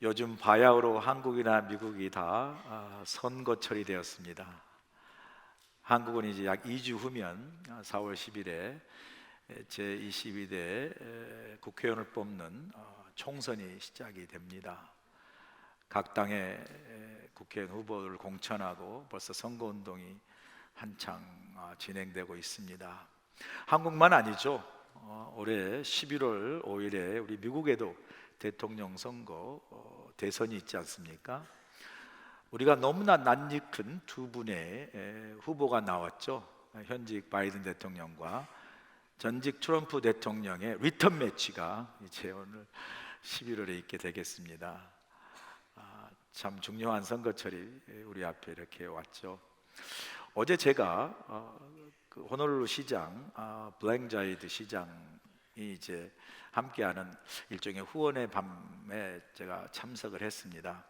요즘 바야흐로 한국이나 미국이 다 선거철이 되었습니다. 한국은 이제 약 2주 후면 4월 10일에 제22대 국회의원을 뽑는 총선이 시작이 됩니다. 각 당의 국회의원 후보를 공천하고 벌써 선거운동이 한창 진행되고 있습니다. 한국만 아니죠. 올해 11월 5일에 우리 미국에도 대통령 선거 대선이 있지 않습니까? 우리가 너무나 낯익은 두 분의 후보가 나왔죠. 현직 바이든 대통령과 전직 트럼프 대통령의 리턴 매치가 이제 오늘 11월에 있게 되겠습니다. 참 중요한 선거철이 우리 앞에 이렇게 왔죠. 어제 제가 그 호놀룰루 시장 블랭자이드 시장이 이제 함께하는 일종의 후원의 밤에 제가 참석을 했습니다.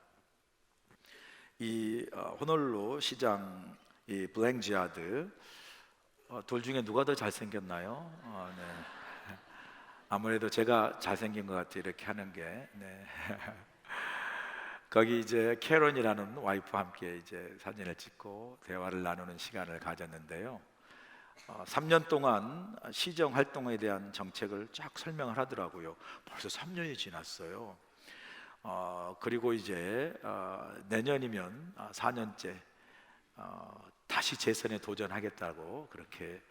이 호놀룰루 시장 이 블랭지아드 둘 중에 누가 더 잘생겼나요? 네. 아무래도 제가 잘생긴 것 같아요. 이렇게 하는 게. 네. 거기 이제 캐런이라는 와이프와 함께 이제 사진을 찍고 대화를 나누는 시간을 가졌는데요. 3년 동안 시정 활동에 대한 정책을 쫙 설명을 하더라고요. 벌써 3년이 지났어요. 그리고 이제 내년이면 4년째 다시 재선에 도전하겠다고 그렇게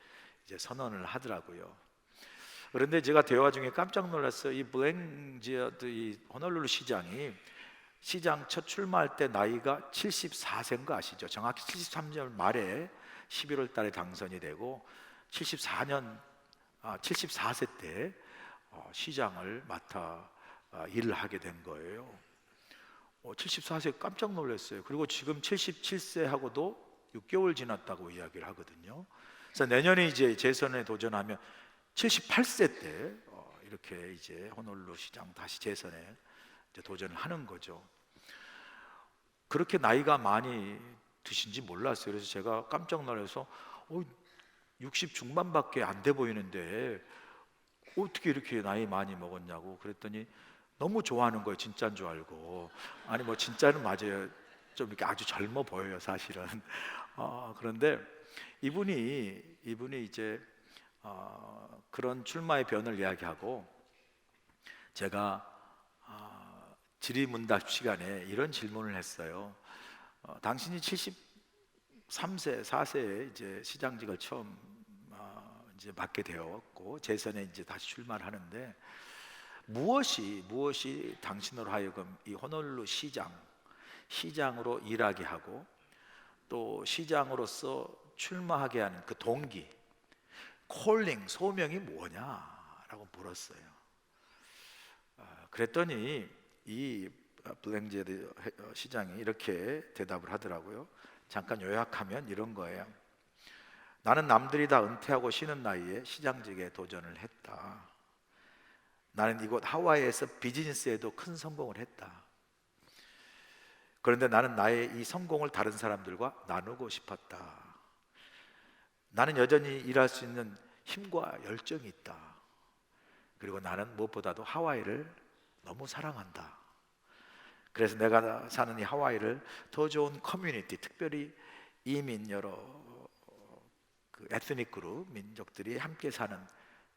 이제 선언을 하더라고요. 그런데 제가 대화 중에 깜짝 놀랐어요. 이 블랭지아드 이 호놀룰루 시장이 시장 첫 출마할 때 나이가 74세인 거 아시죠? 정확히 73년 말에 11월 달에 당선이 되고 74세 때 시장을 맡아 일을 하게 된 거예요. 74세 깜짝 놀랐어요. 그리고 지금 77세하고도 6개월 지났다고 이야기를 하거든요. 그래서 내년에 이제 재선에 도전하면 78세 때 이렇게 이제 호놀룰루 시장 다시 재선에 이제 도전을 하는 거죠. 그렇게 나이가 많이 드신지 몰랐어요. 그래서 제가 깜짝 놀라서 60 중반밖에 안 돼 보이는데 어떻게 이렇게 나이 많이 먹었냐고 그랬더니 너무 좋아하는 거예요. 진짜인 줄 알고. 아니 뭐 진짜는 맞아요. 좀 이렇게 아주 젊어 보여요, 사실은. 그런데 이분이 이제 그런 출마의 변을 이야기하고 제가 질의응답 시간에 이런 질문을 했어요. 당신이 73세, 4세에 이제 시장직을 처음 이제 맡게 되었고 재선에 이제 다시 출마를 하는데 무엇이 당신으로 하여금 이 호놀룰루 시장으로 일하게 하고 또 시장으로서 출마하게 하는 그 동기, 콜링, 소명이 뭐냐라고 물었어요. 그랬더니 이 블랭제드 시장이 이렇게 대답을 하더라고요. 잠깐 요약하면 이런 거예요. 나는 남들이 다 은퇴하고 쉬는 나이에 시장직에 도전을 했다. 나는 이곳 하와이에서 비즈니스에도 큰 성공을 했다. 그런데 나는 나의 이 성공을 다른 사람들과 나누고 싶었다. 나는 여전히 일할 수 있는 힘과 열정이 있다. 그리고 나는 무엇보다도 하와이를 너무 사랑한다. 그래서 내가 사는 이 하와이를 더 좋은 커뮤니티, 특별히 이민 여러 그 에트닉 그룹 민족들이 함께 사는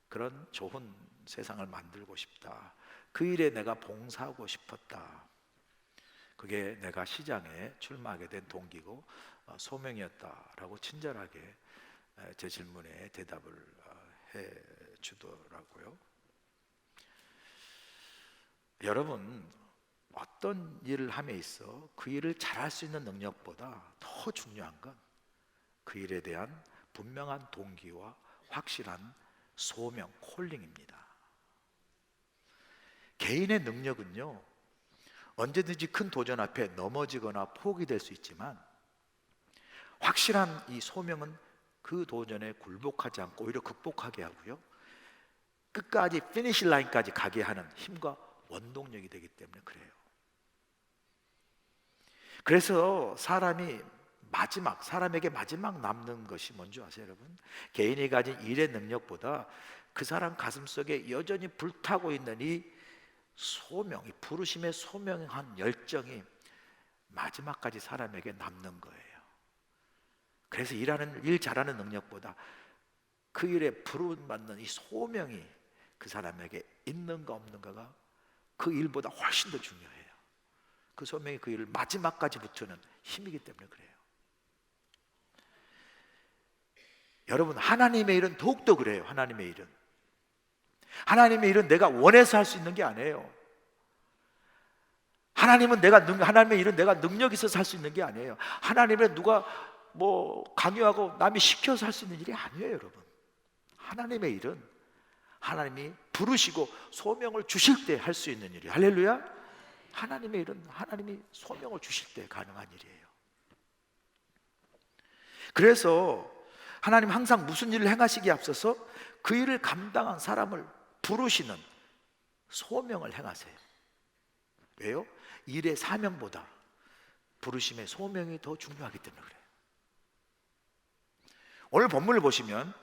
그런 좋은 세상을 만들고 싶다. 그 일에 내가 봉사하고 싶었다. 그게 내가 시장에 출마하게 된 동기고 소명이었다라고 친절하게 제 질문에 대답을 해 주더라고요. 여러분, 어떤 일을 함에 있어 그 일을 잘할 수 있는 능력보다 더 중요한 건 그 일에 대한 분명한 동기와 확실한 소명, 콜링입니다. 개인의 능력은요 언제든지 큰 도전 앞에 넘어지거나 포기될 수 있지만 확실한 이 소명은 그 도전에 굴복하지 않고 오히려 극복하게 하고요 끝까지 피니시 라인까지 가게 하는 힘과 원동력이 되기 때문에 그래요. 그래서 사람에게 마지막 남는 것이 뭔지 아세요, 여러분? 개인이 가진 일의 능력보다 그 사람 가슴속에 여전히 불타고 있는 이 소명이, 부르심의 소명한 열정이 마지막까지 사람에게 남는 거예요. 그래서 일 잘하는 능력보다 그 일에 부름받는 이 소명이 그 사람에게 있는가 없는가가 그 일보다 훨씬 더 중요해요. 그 소명이 그 일을 마지막까지 붙드는 힘이기 때문에 그래요. 여러분, 하나님의 일은 더욱더 그래요. 하나님의 일은 내가 원해서 할 수 있는 게 아니에요. 하나님의 일은 내가 능력이 있어서 할 수 있는 게 아니에요. 하나님은 누가 강요하고 남이 시켜서 할 수 있는 일이 아니에요, 여러분. 하나님의 일은 하나님이 부르시고 소명을 주실 때 할 수 있는 일이에요. 할렐루야. 하나님의 일은 하나님이 소명을 주실 때 가능한 일이에요. 그래서 하나님 항상 무슨 일을 행하시기에 앞서서 그 일을 감당한 사람을 부르시는 소명을 행하세요. 왜요? 일의 사명보다 부르심의 소명이 더 중요하기 때문에 그래요. 오늘 본문을 보시면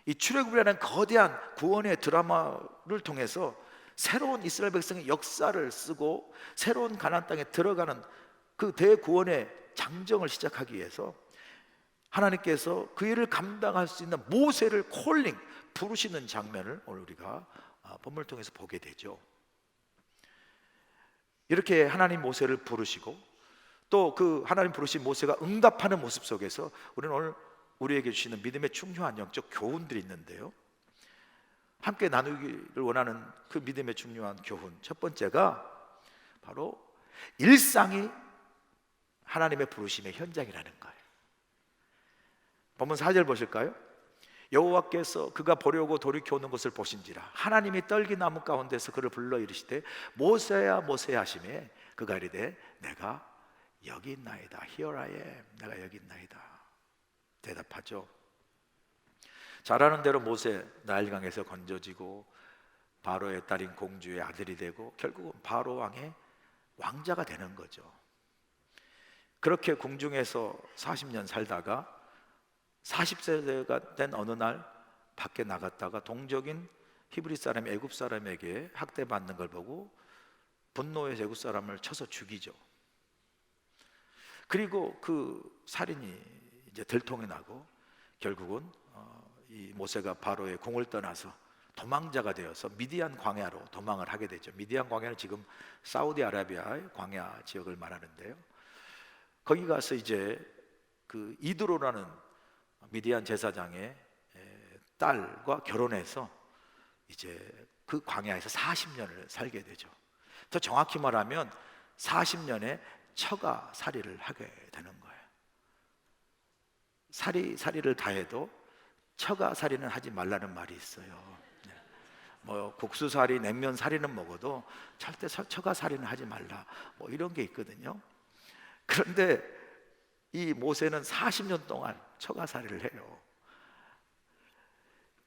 이 출애굽이라는 거대한 구원의 드라마를 통해서 새로운 이스라엘 백성의 역사를 쓰고 새로운 가나안 땅에 들어가는 그 대구원의 장정을 시작하기 위해서 하나님께서 그 일을 감당할 수 있는 모세를 부르시는 장면을 오늘 우리가 본문을 통해서 보게 되죠. 이렇게 하나님 모세를 부르시고 또 그 하나님 부르신 모세가 응답하는 모습 속에서 우리는 오늘 우리에게 주시는 믿음의 중요한 영적 교훈들이 있는데요, 함께 나누기를 원하는 그 믿음의 중요한 교훈, 첫 번째가 바로 일상이 하나님의 부르심의 현장이라는 거예요. 본문 4절 보실까요? 여호와께서 그가 보려고 돌이켜 오는 것을 보신지라 하나님이 떨기나무 가운데서 그를 불러 이르시되 모세야 모세야 하시매 그가 이르되 내가 여기 있나이다. Here I am. 내가 여기 있나이다. 대답하죠. 잘 아는 대로 모세 나일강에서 건져지고 바로의 딸인 공주의 아들이 되고 결국은 바로 왕의 왕자가 되는 거죠. 그렇게 궁중에서 40년 살다가 40세가 된 어느 날 밖에 나갔다가 동족인 히브리 사람, 애굽 사람에게 학대받는 걸 보고 분노해서 애굽 사람을 쳐서 죽이죠. 그리고 그 살인이 이제 들통이 나고 결국은 이 모세가 바로의 공을 떠나서 도망자가 되어서 미디안 광야로 도망을 하게 되죠. 미디안 광야는 지금 사우디아라비아의 광야 지역을 말하는데요, 거기 가서 이제 그 이드로라는 미디안 제사장의 딸과 결혼해서 이제 그 광야에서 40년을 살게 되죠. 더 정확히 말하면 40년의 처가살이를 하게 되는 거예요. 살이를 다해도 처가살이는 하지 말라는 말이 있어요. 국수살이, 냉면살이는 먹어도 절대 처가살이는 하지 말라, 이런 게 있거든요. 그런데 이 모세는 40년 동안 처가살이를 해요.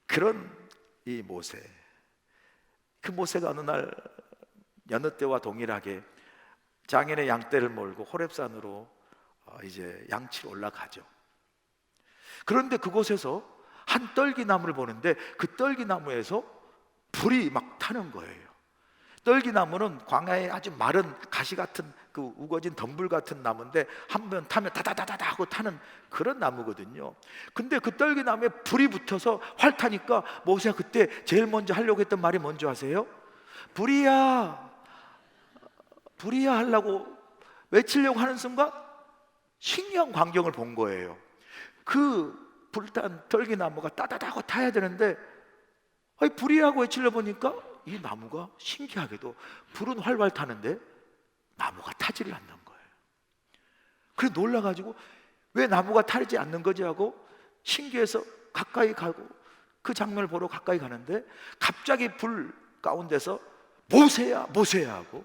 그런 이 모세, 그 모세가 어느 날 여느 때와 동일하게 장인의 양떼를 몰고 호렙산으로 이제 양치러 올라가죠. 그런데 그곳에서 한 떨기나무를 보는데 그 떨기나무에서 불이 막 타는 거예요. 떨기나무는 광야에 아주 마른 가시 같은 그 우거진 덤불 같은 나무인데 한 번 타면 다다다다다 하고 타는 그런 나무거든요. 근데 그 떨기나무에 불이 붙어서 활 타니까 모세가 그때 제일 먼저 하려고 했던 말이 뭔지 아세요? 불이야, 불이야 하려고 외치려고 하는 순간 신기한 광경을 본 거예요. 그 불탄 떨기나무가 따다다고 타야 되는데 불이야 하고 외치려고 보니까 이 나무가 신기하게도 불은 활활 타는데 나무가 타지를 않는 거예요. 그래 놀라가지고 왜 나무가 타지 않는 거지 하고 신기해서 가까이 가고 그 장면을 보러 가까이 가는데 갑자기 불 가운데서 모세야 모세야 하고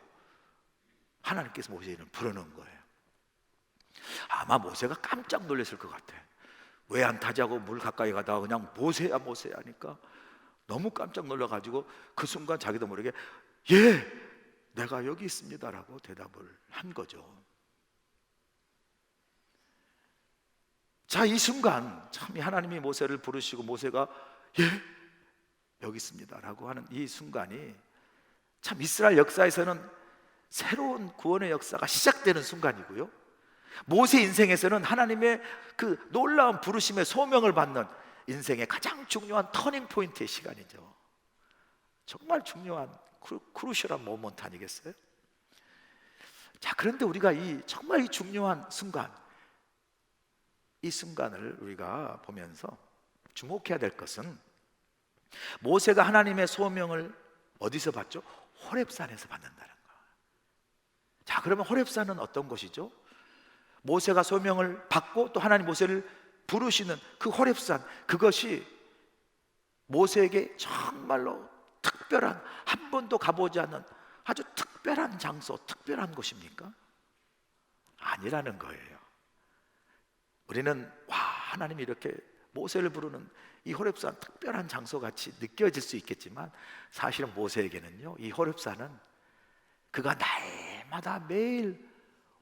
하나님께서 모세를 부르는 거예요. 아마 모세가 깜짝 놀랐을 것 같아요. 왜 안 타자고 물 가까이 가다가 그냥 모세야 모세야 하니까 너무 깜짝 놀라가지고 그 순간 자기도 모르게 예, 내가 여기 있습니다라고 대답을 한 거죠. 자, 이 순간 참 하나님이 모세를 부르시고 모세가 예, 여기 있습니다라고 하는 이 순간이 참 이스라엘 역사에서는 새로운 구원의 역사가 시작되는 순간이고요, 모세 인생에서는 하나님의 그 놀라운 부르심의 소명을 받는 인생의 가장 중요한 터닝 포인트의 시간이죠. 정말 중요한 크루셜한 모먼트 아니겠어요? 자, 그런데 우리가 정말 이 중요한 순간, 이 순간을 우리가 보면서 주목해야 될 것은, 모세가 하나님의 소명을 어디서 받죠? 호렙산에서 받는다는 거. 자, 그러면 호렙산은 어떤 곳이죠? 모세가 소명을 받고 또 하나님 모세를 부르시는 그 호렙산, 그것이 모세에게 정말로 특별한, 한 번도 가보지 않은 아주 특별한 장소, 특별한 곳입니까? 아니라는 거예요. 우리는 하나님이 이렇게 모세를 부르는 이 호렙산 특별한 장소같이 느껴질 수 있겠지만, 사실은 모세에게는요, 이 호렙산은 그가 날마다 매일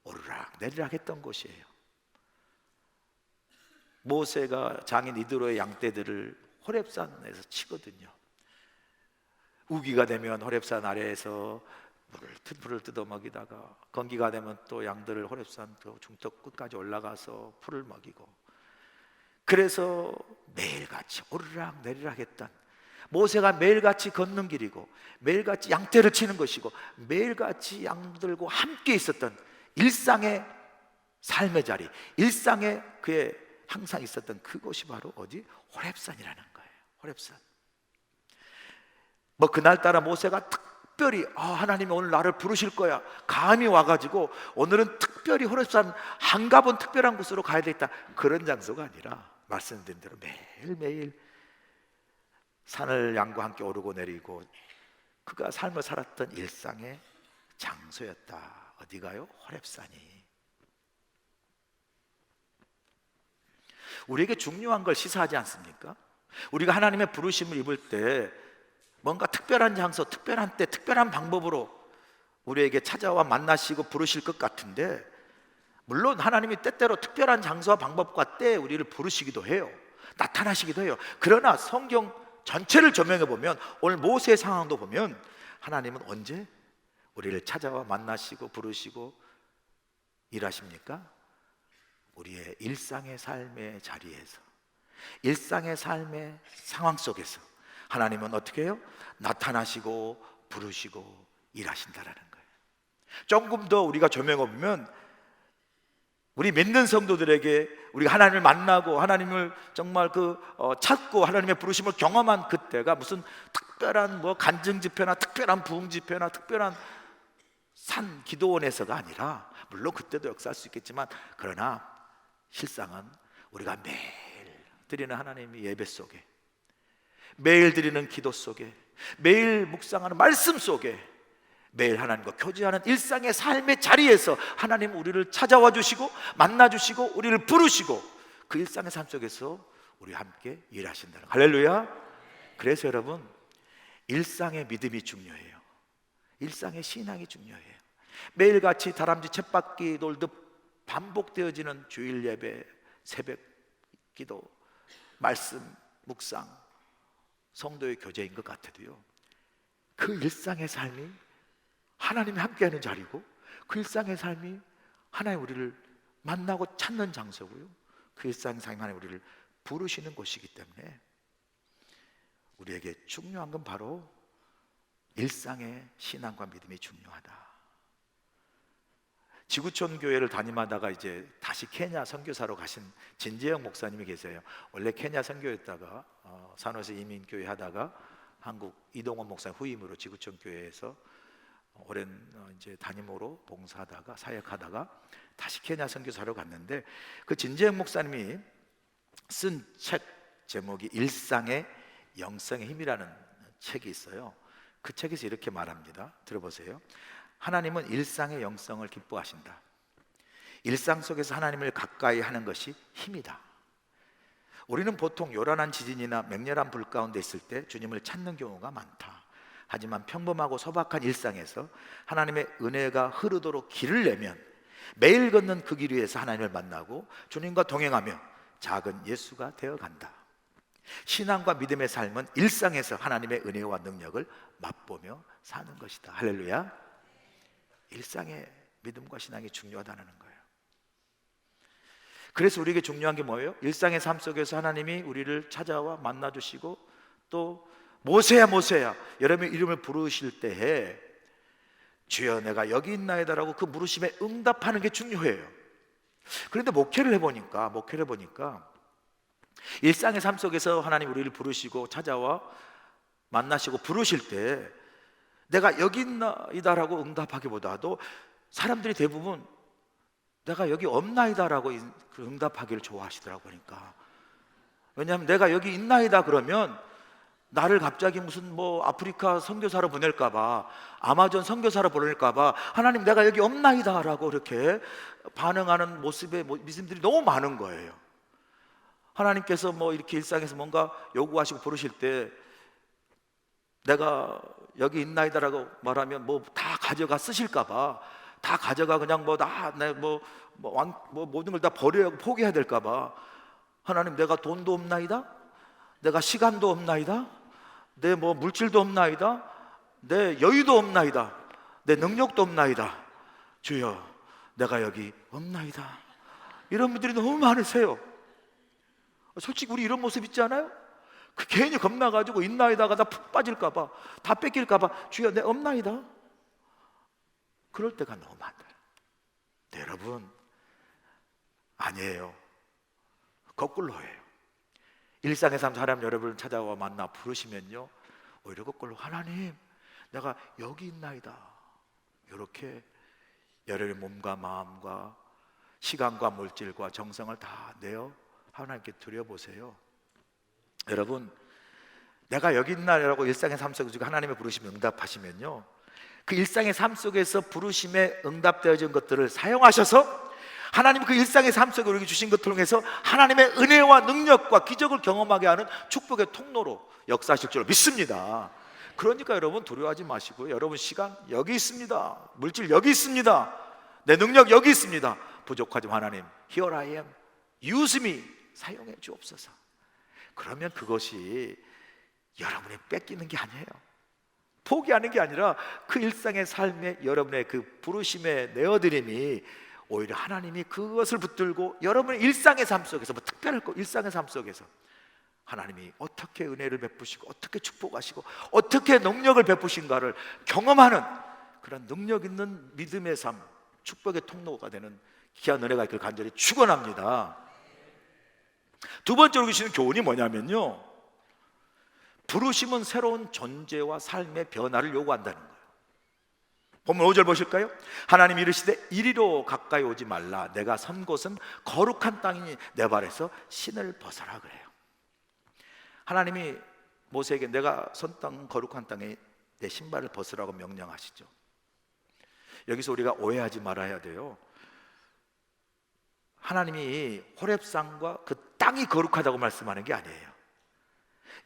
오르락 내리락 했던 곳이에요. 모세가 장인 이드로의 양떼들을 호렙산에서 치거든요. 우기가 되면 호렙산 아래에서 풀을 뜯어 먹이다가, 건기가 되면 또 양들을 호렙산 중턱 끝까지 올라가서 풀을 먹이고, 그래서 매일같이 오르락 내리락 했던, 모세가 매일같이 걷는 길이고, 매일같이 양떼를 치는 것이고, 매일같이 양들과 함께 있었던 일상의 삶의 자리, 일상의 그의 항상 있었던 그곳이 바로 어디? 호렙산이라는 거예요. 호렙산. 뭐 그날따라 모세가 특별히 하나님이 오늘 나를 부르실 거야, 감이 와가지고 오늘은 특별히 호렙산 안 가본 특별한 곳으로 가야 되겠다, 그런 장소가 아니라, 말씀드린 대로 매일매일 산을 양과 함께 오르고 내리고 그가 삶을 살았던 일상의 장소였다. 어디가요? 호렙산이. 우리에게 중요한 걸 시사하지 않습니까? 우리가 하나님의 부르심을 입을 때 뭔가 특별한 장소, 특별한 때, 특별한 방법으로 우리에게 찾아와 만나시고 부르실 것 같은데, 물론 하나님이 때때로 특별한 장소와 방법과 때에 우리를 부르시기도 해요. 나타나시기도 해요. 그러나 성경 전체를 조명해 보면, 오늘 모세의 상황도 보면, 하나님은 언제 우리를 찾아와 만나시고 부르시고 일하십니까? 우리의 일상의 삶의 자리에서, 일상의 삶의 상황 속에서 하나님은 어떻게 해요? 나타나시고 부르시고 일하신다라는 거예요. 조금 더 우리가 조명해 보면, 우리 믿는 성도들에게 우리가 하나님을 만나고 하나님을 정말 찾고 하나님의 부르심을 경험한 그때가 무슨 특별한 간증 집회나 특별한 부흥 집회나 특별한 산 기도원에서가 아니라, 물론 그때도 역사할 수 있겠지만, 그러나 실상은 우리가 매일 드리는 하나님의 예배 속에, 매일 드리는 기도 속에, 매일 묵상하는 말씀 속에, 매일 하나님과 교제하는 일상의 삶의 자리에서 하나님은 우리를 찾아와 주시고 만나 주시고 우리를 부르시고, 그 일상의 삶 속에서 우리와 함께 일하신다는, 할렐루야. 그래서 여러분, 일상의 믿음이 중요해요. 일상의 신앙이 중요해요. 매일같이 다람쥐 쳇바퀴 돌듯 반복되어지는 주일 예배, 새벽 기도, 말씀, 묵상, 성도의 교제인 것 같아도요, 그 일상의 삶이 하나님이 함께하는 자리고, 그 일상의 삶이 하나님 우리를 만나고 찾는 장소고요, 그 일상의 삶이 하나님 우리를 부르시는 곳이기 때문에 우리에게 중요한 건 바로 일상의 신앙과 믿음이 중요하다. 지구촌 교회를 담임하다가 이제 다시 케냐 선교사로 가신 진재영 목사님이 계세요. 원래 케냐 선교했다가 산호세 이민교회 하다가 한국 이동원 목사님 후임으로 지구촌 교회에서 오랜 이제 담임으로 봉사하다가 사역하다가 다시 케냐 선교사로 갔는데, 그 진재영 목사님이 쓴 책 제목이 일상의 영성의 힘이라는 책이 있어요. 그 책에서 이렇게 말합니다. 들어보세요. 하나님은 일상의 영성을 기뻐하신다. 일상 속에서 하나님을 가까이 하는 것이 힘이다. 우리는 보통 요란한 지진이나 맹렬한 불 가운데 있을 때 주님을 찾는 경우가 많다. 하지만 평범하고 소박한 일상에서 하나님의 은혜가 흐르도록 길을 내면 매일 걷는 그 길 위에서 하나님을 만나고 주님과 동행하며 작은 예수가 되어간다. 신앙과 믿음의 삶은 일상에서 하나님의 은혜와 능력을 맛보며 사는 것이다. 할렐루야. 일상의 믿음과 신앙이 중요하다는 거예요. 그래서 우리에게 중요한 게 뭐예요? 일상의 삶 속에서 하나님이 우리를 찾아와 만나주시고, 또 모세야 모세야 여러분의 이름을 부르실 때에 주여 내가 여기 있나이다라고 그 부르심에 응답하는 게 중요해요. 그런데 목회를 해보니까 일상의 삶 속에서 하나님 우리를 부르시고 찾아와 만나시고 부르실 때 내가 여기 있나이다라고 응답하기보다도 사람들이 대부분 내가 여기 없나이다라고 응답하기를 좋아하시더라고. 그러니까 왜냐하면 내가 여기 있나이다 그러면 나를 갑자기 무슨 뭐 아프리카 선교사로 보낼까봐, 아마존 선교사로 보낼까봐 하나님 내가 여기 없나이다라고 이렇게 반응하는 모습의 믿음들이 너무 많은 거예요. 하나님께서 뭐 이렇게 일상에서 뭔가 요구하시고 부르실 때 내가 여기 있나이다라고 말하면 뭐 다 가져가 쓰실까봐, 다 가져가 그냥 모든 걸 다 버려야 포기해야 될까봐 하나님 내가 돈도 없나이다, 내가 시간도 없나이다, 내 뭐 물질도 없나이다, 내 여유도 없나이다, 내 능력도 없나이다, 주여 내가 여기 없나이다. 이런 분들이 너무 많으세요. 솔직히 우리 이런 모습 있지 않아요? 그 괜히 겁나가지고 있나이다가 다 푹 빠질까봐, 다 뺏길까봐 주여 내 없나이다. 그럴 때가 너무 많아요. 네, 여러분 아니에요. 거꾸로예요. 일상의 삶 하나님 여러분을 찾아와 만나 부르시면요, 오히려 거꾸로 하나님 내가 여기 있나이다, 이렇게 여러분의 몸과 마음과 시간과 물질과 정성을 다 내어 하나님께 드려보세요. 여러분 내가 여기 있나라고 일상의 삶 속에서 하나님의 부르심에 응답하시면요, 그 일상의 삶 속에서 부르심에 응답되어진 것들을 사용하셔서 하나님 그 일상의 삶 속에 우리에게 주신 것을 통해서 하나님의 은혜와 능력과 기적을 경험하게 하는 축복의 통로로 역사하실 줄 믿습니다. 그러니까 여러분 두려워하지 마시고요, 여러분 시간 여기 있습니다, 물질 여기 있습니다, 내 능력 여기 있습니다. 부족하지만 하나님 Here I am, use me, 사용해 주옵소서. 그러면 그것이 여러분이 뺏기는 게 아니에요, 포기하는 게 아니라 그 일상의 삶에 여러분의 그 부르심의 내어드림이 오히려 하나님이 그것을 붙들고 여러분의 일상의 삶 속에서, 뭐 특별할 거 일상의 삶 속에서 하나님이 어떻게 은혜를 베푸시고 어떻게 축복하시고 어떻게 능력을 베푸신가를 경험하는 그런 능력 있는 믿음의 삶, 축복의 통로가 되는 귀한 은혜가 있기를 간절히 축원합니다. 두 번째로 주시는 교훈이 뭐냐면요, 부르심은 새로운 존재와 삶의 변화를 요구한다는 거예요. 본문 5절 보실까요? 하나님이 이르시되 이리로 가까이 오지 말라, 내가 선 곳은 거룩한 땅이니 내 발에서 신을 벗어라 그래요. 하나님이 모세에게 내가 선 땅 거룩한 땅에 내 신발을 벗으라고 명령하시죠. 여기서 우리가 오해하지 말아야 돼요. 하나님이 호렙산과 그 땅이 거룩하다고 말씀하는 게 아니에요.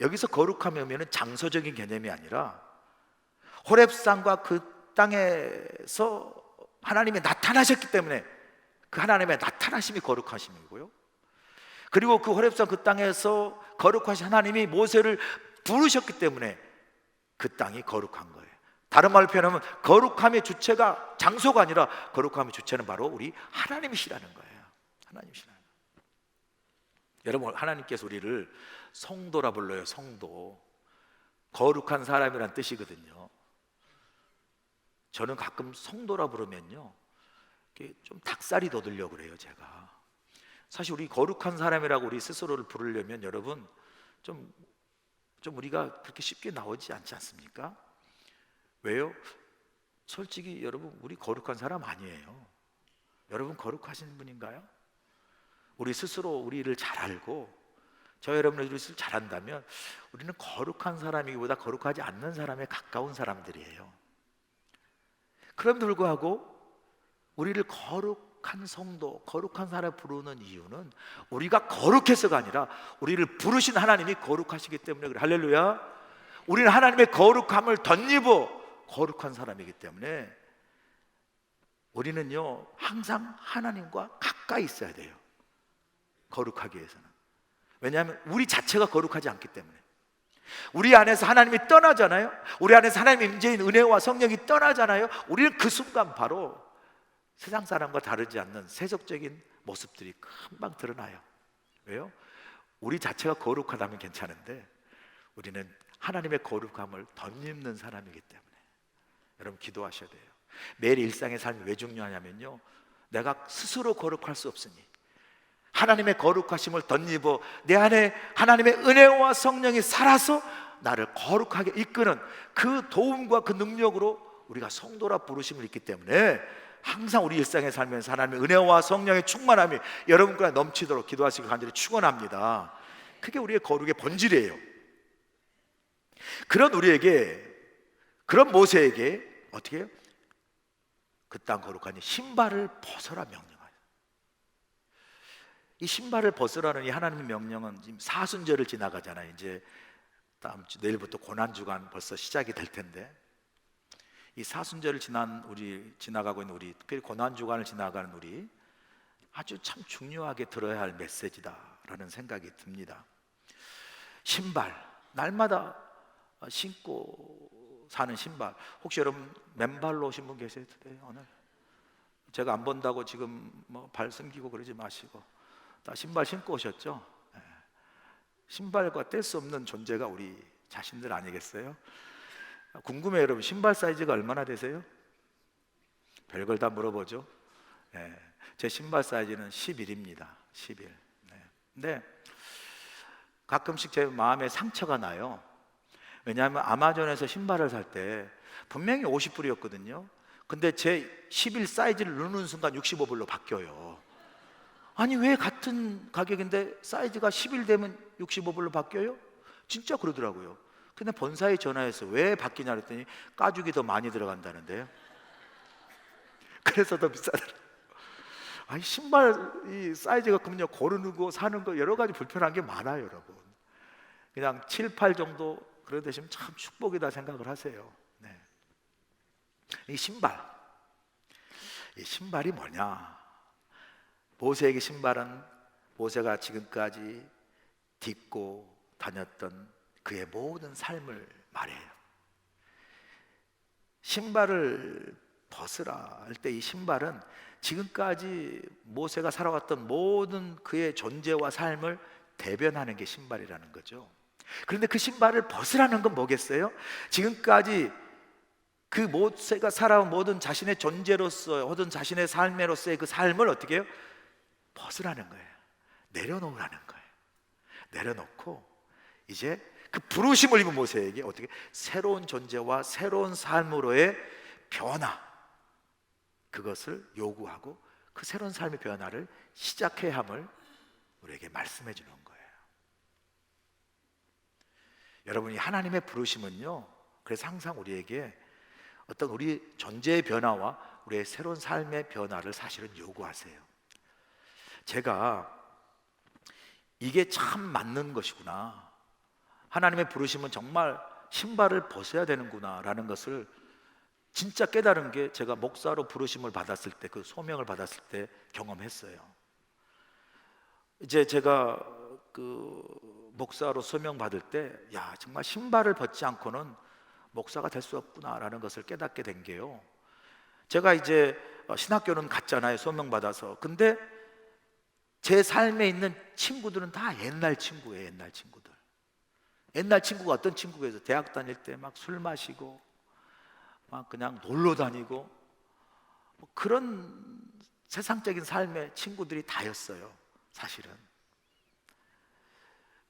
여기서 거룩함이면 장소적인 개념이 아니라 호렙산과 그 땅에서 하나님이 나타나셨기 때문에 그 하나님의 나타나심이 거룩하심이고요, 그리고 그 호렙산 그 땅에서 거룩하신 하나님이 모세를 부르셨기 때문에 그 땅이 거룩한 거예요. 다른 말로 표현하면 거룩함의 주체가 장소가 아니라 거룩함의 주체는 바로 우리 하나님이시라는 거예요. 하나님이시라는 거예요. 여러분 하나님께서 우리를 성도라 불러요. 성도, 거룩한 사람이란 뜻이거든요. 저는 가끔 성도라 부르면요 좀 닭살이 돋으려고 그래요. 제가 사실 우리 거룩한 사람이라고 우리 스스로를 부르려면 여러분 좀 우리가 그렇게 쉽게 나오지 않지 않습니까? 왜요? 솔직히 여러분 우리 거룩한 사람 아니에요. 여러분 거룩하신 분인가요? 우리 스스로 우리를 잘 알고 저 여러분을 우리를 잘 안다면 우리는 거룩한 사람이기보다 거룩하지 않는 사람에 가까운 사람들이에요. 그럼에도 불구하고 우리를 거룩한 성도, 거룩한 사람 부르는 이유는 우리가 거룩해서가 아니라 우리를 부르신 하나님이 거룩하시기 때문에 그래. 할렐루야. 우리는 하나님의 거룩함을 덧입어 거룩한 사람이기 때문에 우리는요 항상 하나님과 가까이 있어야 돼요. 거룩하기 위해서는. 왜냐하면 우리 자체가 거룩하지 않기 때문에. 우리 안에서 하나님이 떠나잖아요. 우리 안에서 하나님의 임재인 은혜와 성령이 떠나잖아요. 우리는 그 순간 바로 세상 사람과 다르지 않는 세속적인 모습들이 금방 드러나요. 왜요? 우리 자체가 거룩하다면 괜찮은데 우리는 하나님의 거룩함을 덧입는 사람이기 때문에. 여러분 기도하셔야 돼요. 매일 일상의 삶이 왜 중요하냐면요, 내가 스스로 거룩할 수 없으니 하나님의 거룩하심을 덧입어 내 안에 하나님의 은혜와 성령이 살아서 나를 거룩하게 이끄는 그 도움과 그 능력으로 우리가 성도라 부르심을 있기 때문에 항상 우리 일상의 삶에서 하나님의 은혜와 성령의 충만함이 여러분과 넘치도록 기도하시기 간절히 축원합니다. 그게 우리의 거룩의 본질이에요. 그런 우리에게, 그런 모세에게 어떻게 해요? 그 땅 거룩하니 신발을 벗어라 명령하여. 이 신발을 벗으라는 이 하나님의 명령은 지금 사순절을 지나가잖아요. 이제 다음 주 내일부터 고난주간 벌써 시작이 될 텐데, 이 사순절을 지나가고 있는 우리, 특별히 고난주간을 지나가는 우리, 아주 참 중요하게 들어야 할 메시지다라는 생각이 듭니다. 신발, 날마다 신고 사는 신발. 혹시 여러분 맨발로 오신 분 계세요? 오늘 제가 안 본다고 지금 뭐 발 숨기고 그러지 마시고 다 신발 신고 오셨죠? 신발과 뗄 수 없는 존재가 우리 자신들 아니겠어요? 궁금해요. 여러분 신발 사이즈가 얼마나 되세요? 별걸 다 물어보죠. 제 신발 사이즈는 11입니다 11. 근데 가끔씩 제 마음에 상처가 나요. 왜냐하면 아마존에서 신발을 살 때 분명히 50불이었거든요 근데 제 11 사이즈를 누르는 순간 65불로 바뀌어요. 아니 왜 같은 가격인데 사이즈가 11 되면 65불로 바뀌어요? 진짜 그러더라고요. 근데 본사에 전화해서 왜 바뀌냐 그랬더니 가죽이 더 많이 들어간다는데요. 그래서 더 비싸더라고요. 아니 신발 이 사이즈가 그럼요 고르는 거 사는 거 여러 가지 불편한 게 많아요. 여러분 그냥 7, 8 정도 그래 되시면 참 축복이다 생각을 하세요. 이 신발이 뭐냐? 모세에게 신발은 모세가 지금까지 딛고 다녔던 그의 모든 삶을 말해요. 신발을 벗으라 할 때 이 신발은 지금까지 모세가 살아왔던 모든 그의 존재와 삶을 대변하는 게 신발이라는 거죠. 그런데 그 신발을 벗으라는 건 뭐겠어요? 지금까지 그 모세가 살아온 모든 자신의 존재로서 모든 자신의 삶으로서의 그 삶을 어떻게 해요? 벗으라는 거예요. 내려놓으라는 거예요. 내려놓고 이제 그 부르심을 입은 모세에게 어떻게 새로운 존재와 새로운 삶으로의 변화, 그것을 요구하고 그 새로운 삶의 변화를 시작해야 함을 우리에게 말씀해 주는 거예요. 여러분이 하나님의 부르심은요, 그래서 항상 우리에게 어떤 우리 존재의 변화와 우리의 새로운 삶의 변화를 사실은 요구하세요. 제가 이게 참 맞는 것이구나, 하나님의 부르심은 정말 신발을 벗어야 되는구나 라는 것을 진짜 깨달은 게 제가 목사로 부르심을 받았을 때, 그 소명을 받았을 때 경험했어요. 이제 제가 그 목사로 소명 받을 때, 야 정말 신발을 벗지 않고는 목사가 될 수 없구나라는 것을 깨닫게 된 게요, 제가 이제 신학교는 갔잖아요, 소명 받아서. 근데 제 삶에 있는 친구들은 다 옛날 친구예요. 옛날 친구가 어떤 친구가 있어요? 대학 다닐 때 막 술 마시고 막 그냥 놀러 다니고 뭐 그런 세상적인 삶의 친구들이 다였어요. 사실은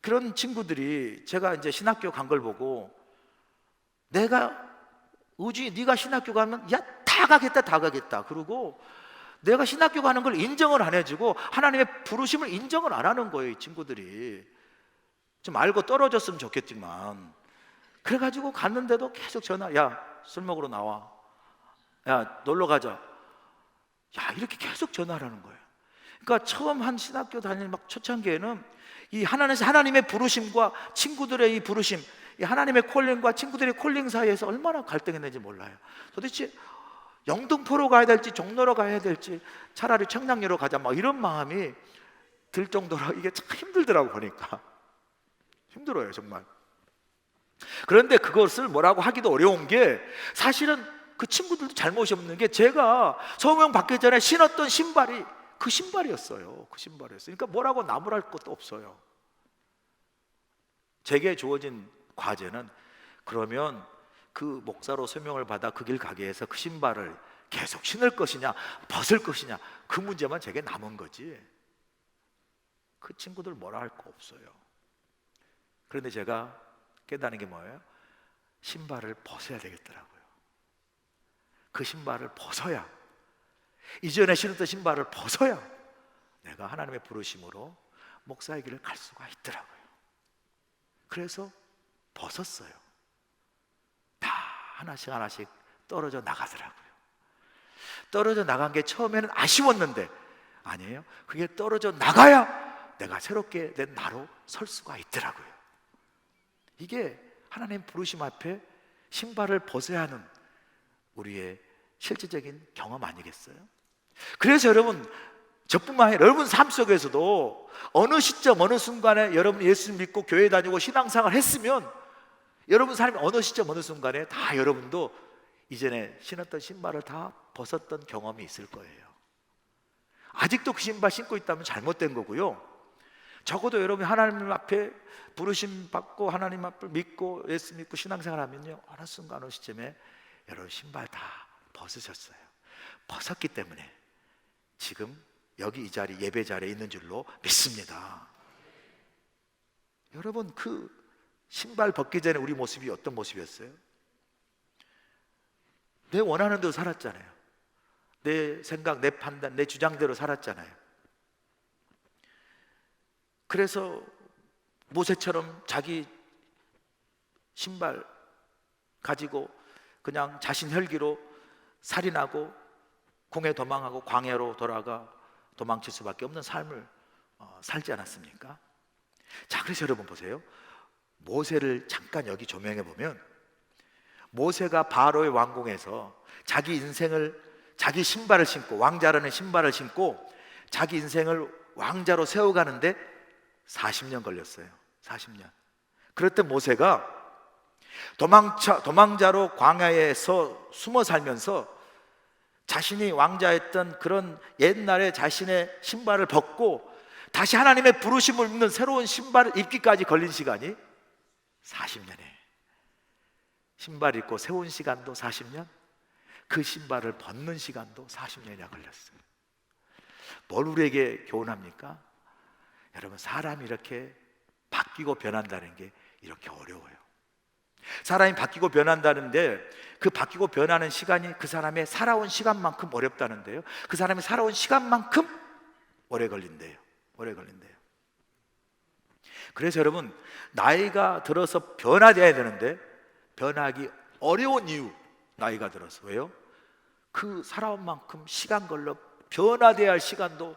그런 친구들이 제가 이제 신학교 간 걸 보고, 내가 네가 신학교 가면 야 다 가겠다 그러고 내가 신학교 가는 걸 인정을 안 해주고 하나님의 부르심을 인정을 안 하는 거예요. 이 친구들이 좀 알고 떨어졌으면 좋겠지만, 그래가지고 갔는데도 계속 전화, 야 술 먹으러 나와, 야 놀러 가자, 야 이렇게 계속 전화를 하는 거예요. 그러니까 처음 한 신학교 다니는 막 초창기에는 이 하나님의 부르심과 친구들의 이 부르심, 이 하나님의 콜링과 친구들의 콜링 사이에서 얼마나 갈등했는지 몰라요. 도대체 영등포로 가야 될지 종로로 가야 될지 차라리 청량리로 가자 막 이런 마음이 들 정도로 이게 참 힘들더라고 보니까. 힘들어요 정말. 그런데 그것을 뭐라고 하기도 어려운 게, 사실은 그 친구들도 잘못이 없는 게, 제가 성령 받기 전에 신었던 신발이 그 신발이었어요. 그 신발이었어요. 그러니까 뭐라고 나무랄 것도 없어요. 제게 주어진 과제는, 그러면 그 목사로 소명을 받아 그 길 가게 해서 그 신발을 계속 신을 것이냐 벗을 것이냐, 그 문제만 제게 남은 거지, 그 친구들 뭐라 할 거 없어요. 그런데 제가 깨닫는 게 뭐예요? 신발을 벗어야 되겠더라고요. 그 신발을 벗어야, 이전에 신었던 신발을 벗어야 내가 하나님의 부르심으로 목사의 길을 갈 수가 있더라고요. 그래서 벗었어요. 다 하나씩 하나씩 떨어져 나가더라고요. 떨어져 나간 게 처음에는 아쉬웠는데, 아니에요, 그게 떨어져 나가야 내가 새롭게 된 나로 설 수가 있더라고요. 이게 하나님 부르심 앞에 신발을 벗어야 하는 우리의 실질적인 경험 아니겠어요? 그래서 여러분, 저뿐만 아니라 여러분 삶 속에서도 어느 시점 어느 순간에 여러분 예수 믿고 교회 다니고 신앙생활 했으면, 여러분 삶의 어느 시점 어느 순간에 다 여러분도 이전에 신었던 신발을 다 벗었던 경험이 있을 거예요. 아직도 그 신발 신고 있다면 잘못된 거고요. 적어도 여러분이 하나님 앞에 부르심 받고 하나님 앞을 믿고 예수 믿고 신앙생활 하면요, 어느 순간 어느 시점에 여러분 신발 다 벗으셨어요. 벗었기 때문에 지금 여기 이 자리, 예배 자리에 있는 줄로 믿습니다. 여러분, 그 신발 벗기 전에 우리 모습이 어떤 모습이었어요? 내 원하는 대로 살았잖아요. 내 생각, 내 판단, 내 주장대로 살았잖아요. 그래서 모세처럼 자기 신발 가지고 그냥 자신 혈기로 살인하고 궁에 도망하고 광야로 돌아가 도망칠 수밖에 없는 삶을 살지 않았습니까? 자, 그래서 여러분 보세요. 모세를 잠깐 여기 조명해 보면, 모세가 바로의 왕궁에서 자기 인생을, 자기 신발을 신고, 왕자라는 신발을 신고 자기 인생을 왕자로 세워가는데 40년 걸렸어요. 40년. 그랬던 모세가 도망자로 광야에서 숨어 살면서 자신이 왕자였던 그런 옛날에 자신의 신발을 벗고 다시 하나님의 부르심을 입는 새로운 신발을 입기까지 걸린 시간이 40년이에요. 신발 입고 세운 시간도 40년, 그 신발을 벗는 시간도 40년이나 걸렸어요. 뭘 우리에게 교훈합니까? 여러분, 사람이 이렇게 바뀌고 변한다는 게 이렇게 어려워요. 사람이 바뀌고 변한다는데, 그 바뀌고 변하는 시간이 그 사람의 살아온 시간만큼 어렵다는데요, 그 사람이 살아온 시간만큼 오래 걸린대요. 오래 걸린대요. 그래서 여러분, 나이가 들어서 변화되어야 되는데 변하기 어려운 이유, 나이가 들어서. 왜요? 그 살아온 만큼 시간 걸러 변화되어야 할 시간도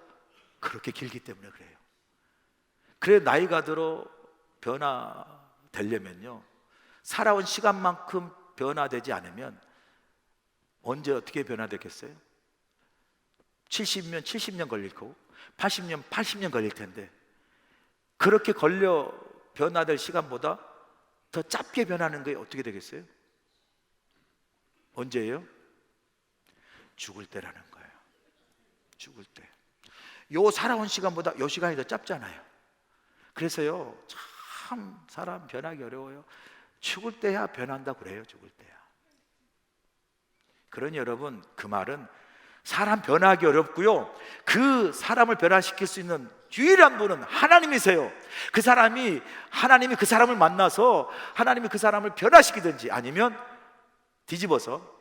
그렇게 길기 때문에 그래요. 그래, 나이가 들어 변화되려면요, 살아온 시간만큼 변화되지 않으면 언제 어떻게 변화되겠어요? 70년 70년 걸릴 거고 80년 80년 걸릴 텐데, 그렇게 걸려 변화될 시간보다 더 짧게 변하는 게 어떻게 되겠어요? 언제예요? 죽을 때라는 거예요. 죽을 때. 요 살아온 시간보다 요 시간이 더 짧잖아요. 그래서요, 참 사람 변하기 어려워요. 죽을 때야 변한다 그래요. 죽을 때야. 그러니 여러분, 그 말은 사람 변하기 어렵고요, 그 사람을 변화시킬 수 있는 유일한 분은 하나님이세요. 그 사람이, 하나님이 그 사람을 만나서 하나님이 그 사람을 변화시키든지, 아니면 뒤집어서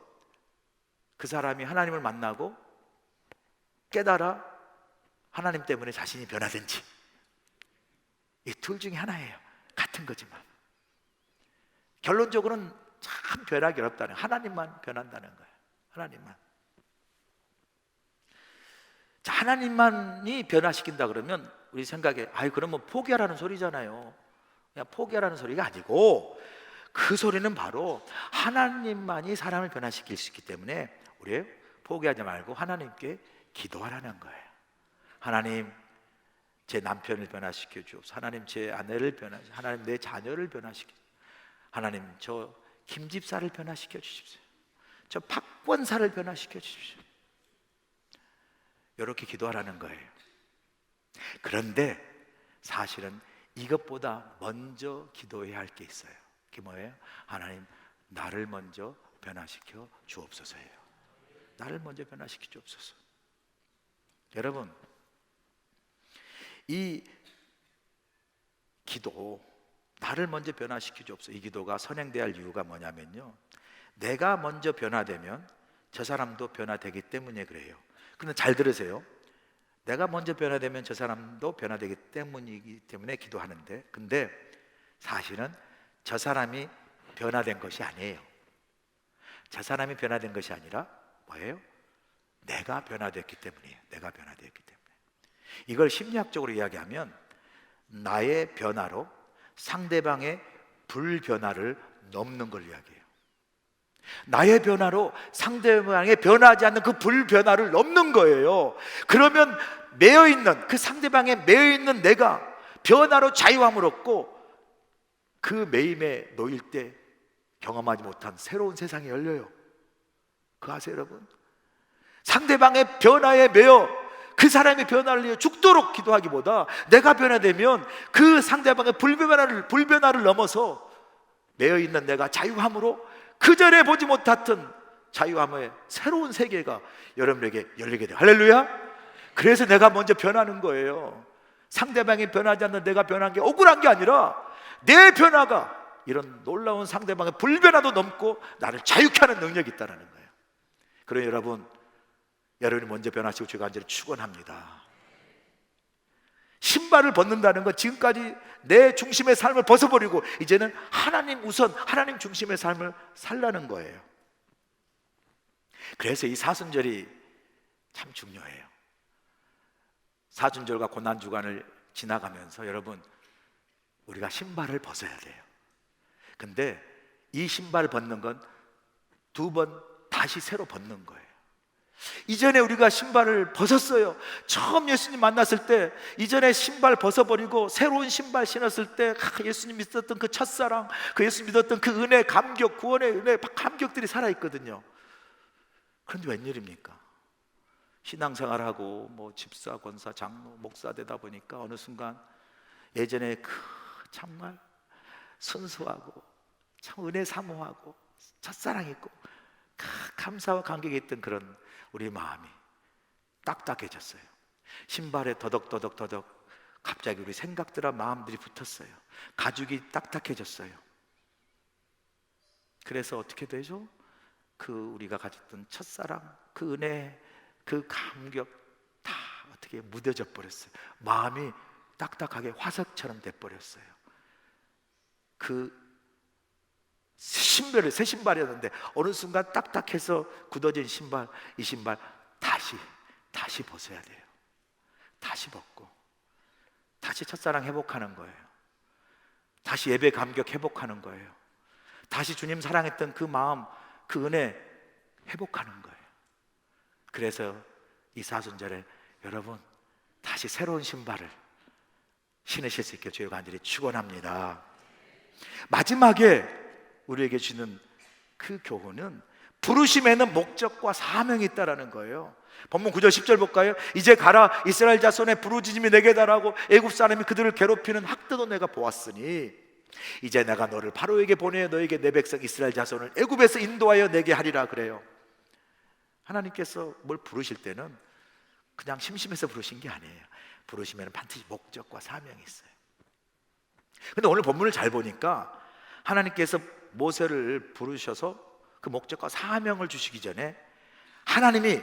그 사람이 하나님을 만나고 깨달아 하나님 때문에 자신이 변화된지, 이 둘 중에 하나예요. 같은 거지만 결론적으로는 참 변하기 어렵다는, 하나님만 변한다는 거예요. 하나님만. 자, 하나님만이 변화시킨다 그러면 우리 생각에, 아이 그러면 포기하라는 소리잖아요. 그냥 포기하라는 소리가 아니고, 그 소리는 바로 하나님만이 사람을 변화시킬 수 있기 때문에 우리 포기하지 말고 하나님께 기도하라는 거예요. 하나님, 제 남편을 변화시켜 주옵소서. 하나님 제 아내를 하나님 내 자녀를 변화시켜 주옵소서. 하나님 저 김집사를 변화시켜 주십시오. 저 박권사를 변화시켜 주십시오. 이렇게 기도하라는 거예요. 그런데 사실은 이것보다 먼저 기도해야 할 게 있어요. 그게 뭐예요? 하나님 나를 먼저 변화시켜 주옵소서예요. 나를 먼저 변화시켜 주옵소서. 여러분, 이 기도, 나를 먼저 변화시켜 주옵소서, 이 기도가 선행돼야 할 이유가 뭐냐면요, 내가 먼저 변화되면 저 사람도 변화되기 때문에 그래요. 근데 잘 들으세요. 내가 먼저 변화되면 저 사람도 변화되기 때문이기 때문에 기도하는데, 근데 사실은 저 사람이 변화된 것이 아니에요. 저 사람이 변화된 것이 아니라 뭐예요? 내가 변화됐기 때문이에요. 내가 변화됐기 때문에. 이걸 심리학적으로 이야기하면 나의 변화로 상대방의 불변화를 넘는 걸 이야기해요. 나의 변화로 상대방의 변하지 않는 그 불변화를 넘는 거예요. 그러면 매여있는, 그 상대방에 매여있는 내가 변화로 자유함을 얻고 그 매임에 놓일 때 경험하지 못한 새로운 세상이 열려요. 그거 아세요 여러분? 상대방의 변화에 매여 그 사람의 변화를 위해 죽도록 기도하기보다 내가 변화되면 그 상대방의 불변화를 넘어서 매여있는 내가 자유함으로 그전에 보지 못했던 자유함의 새로운 세계가 여러분에게 열리게 돼요. 할렐루야. 그래서 내가 먼저 변하는 거예요. 상대방이 변하지 않는 내가 변한 게 억울한 게 아니라 내 변화가 이런 놀라운 상대방의 불변화도 넘고 나를 자유케 하는 능력이 있다는 거예요. 그러니 여러분이 먼저 변하시고 제가 간절히 축원합니다. 신발을 벗는다는 건 지금까지 내 중심의 삶을 벗어버리고 이제는 하나님 우선, 하나님 중심의 삶을 살라는 거예요. 그래서 이 사순절이 참 중요해요. 사순절과 고난주간을 지나가면서 여러분, 우리가 신발을 벗어야 돼요. 근데 이 신발을 벗는 건 2번 다시 새로 벗는 거예요. 이전에 우리가 신발을 벗었어요. 처음 예수님 만났을 때 이전에 신발 벗어버리고 새로운 신발 신었을 때 예수님 믿었던 그 첫사랑, 그 예수님 믿었던 그 은혜, 감격, 구원의 은혜, 감격들이 살아있거든요. 그런데 웬일입니까? 신앙생활하고 뭐 집사, 권사, 장로, 목사 되다 보니까 어느 순간 예전에 그 정말 순수하고 참 은혜 사모하고 첫사랑 있고 감사와 감격이 있던 그런 우리 마음이 딱딱해졌어요. 신발에 더덕더덕 갑자기 우리 생각들과 마음들이 붙었어요. 가죽이 딱딱해졌어요. 그래서 어떻게 되죠? 그 우리가 가졌던 첫사랑, 그 은혜, 그 감격 다 어떻게 무뎌져 버렸어요. 마음이 딱딱하게 화석처럼 돼버렸어요. 그 새 신발이었는데 어느 순간 딱딱해서 굳어진 신발, 이 신발 다시 벗어야 돼요. 다시 벗고 다시 첫사랑 회복하는 거예요. 다시 예배 감격 회복하는 거예요. 다시 주님 사랑했던 그 마음, 그 은혜 회복하는 거예요. 그래서 이 사순절에 여러분 다시 새로운 신발을 신으실 수 있게 주여 간절히 축원합니다. 마지막에 우리에게 주는 그 교훈은 부르심에는 목적과 사명이 있다라는 거예요. 본문 9절 10절 볼까요? 이제 가라, 이스라엘 자손의 부르짖음이 내게 달하고 애굽 사람이 그들을 괴롭히는 학대도 내가 보았으니 이제 내가 너를 바로에게 보내 너에게 내 백성 이스라엘 자손을 애굽에서 인도하여 내게 하리라 그래요. 하나님께서 뭘 부르실 때는 그냥 심심해서 부르신 게 아니에요. 부르시면 반드시 목적과 사명이 있어요. 근데 오늘 본문을 잘 보니까 하나님께서 모세를 부르셔서 그 목적과 사명을 주시기 전에 하나님이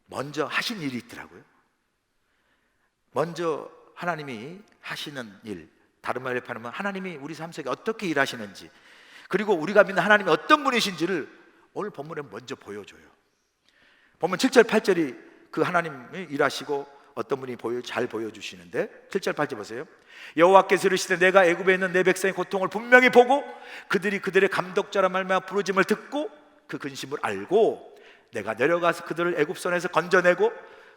먼저 하신 일이 있더라고요. 먼저 하나님이 하시는 일, 다른 말로 하면 하나님이 우리 삶 속에 어떻게 일하시는지, 그리고 우리가 믿는 하나님이 어떤 분이신지를 오늘 본문에 먼저 보여줘요. 본문 7절 8절이 그 하나님이 일하시고 어떤 분이 잘 보여주시는데 7절 8절 보세요. 여호와께서 이르시되 내가 애굽에 있는 내 백성의 고통을 분명히 보고 그들이 그들의 감독자라 말미암아 부르짐을 듣고 그 근심을 알고 내가 내려가서 그들을 애굽 손에서 건져내고